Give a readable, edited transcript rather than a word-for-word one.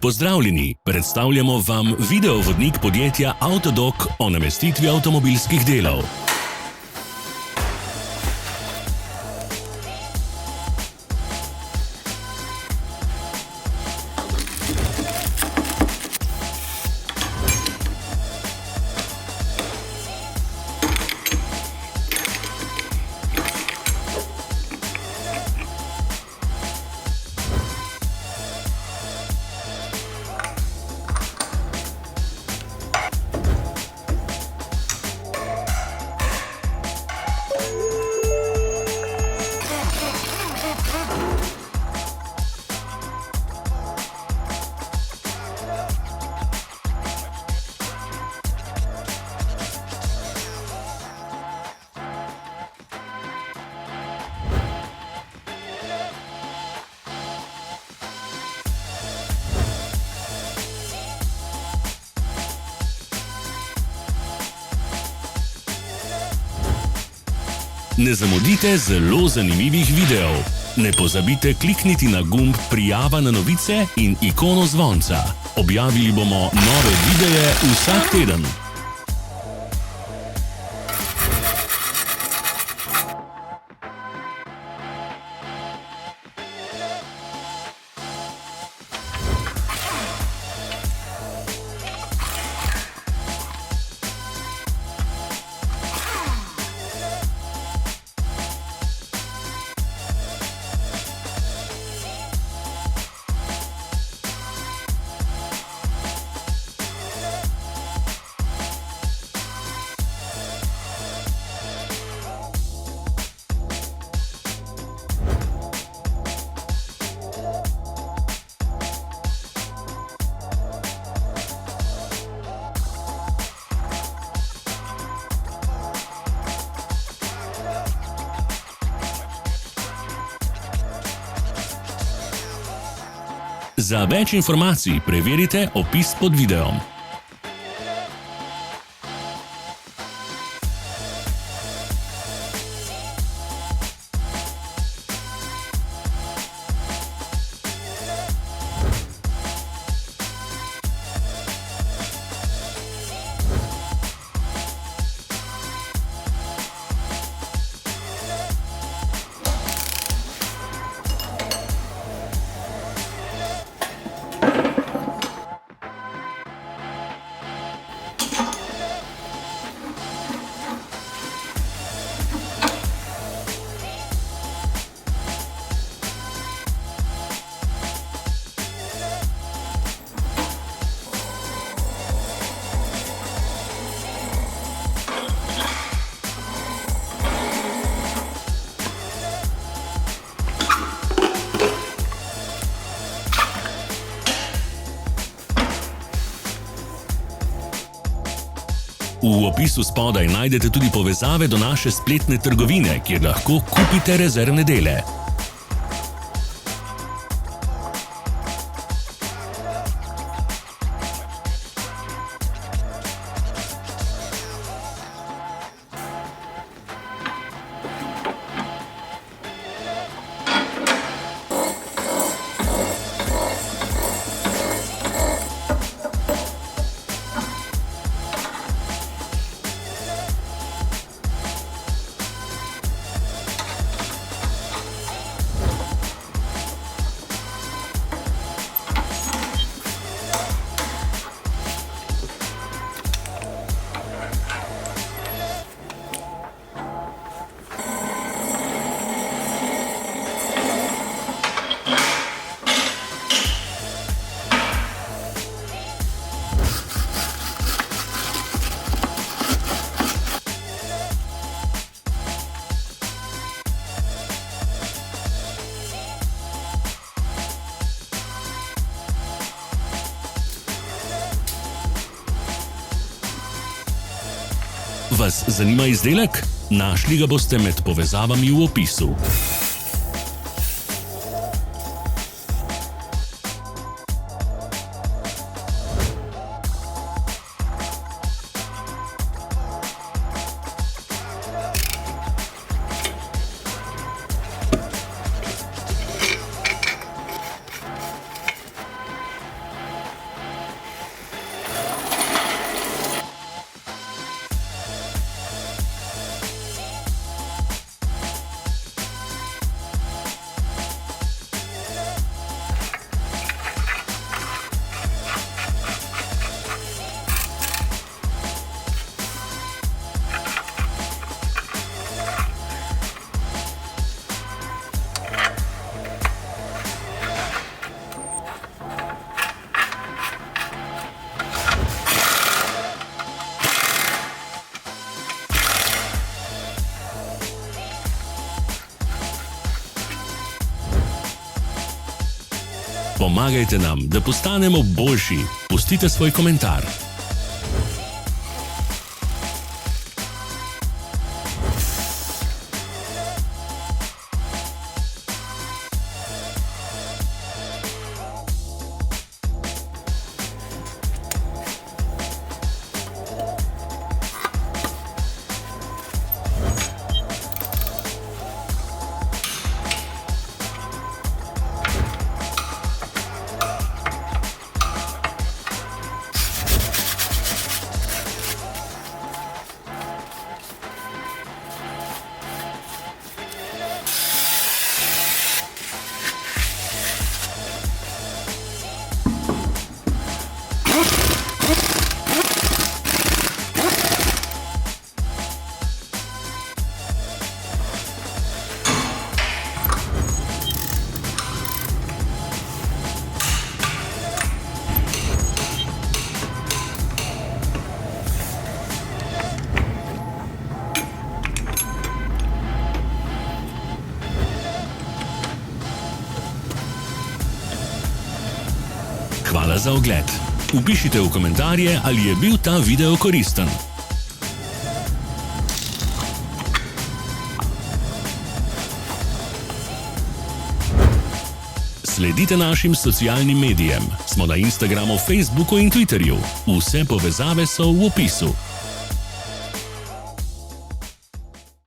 Pozdravljeni, predstavljamo vam videovodnik podjetja Avtodok o namestitvi avtomobilskih delov. Ne zamudite zelo zanimivih videov. Ne pozabite klikniti na gumb Prijava na novice in ikono zvonca. Objavili bomo nove videe vsak teden. Za več informacij preverite opis pod videom. V opisu spodaj najdete tudi povezave do naše spletne trgovine, kjer lahko kupite rezervne dele. Vas zanima izdelek? Našli ga boste med povezavami v opisu. Pomagajte nam, da postanemo boljši. Pustite svoj komentar. Hvala za ogled. Vpišite v komentarje, ali je bil ta video koristen. Sledite našim socialnim medijem. Smo na Instagramu, Facebooku in Twitterju. Vse povezave so v opisu.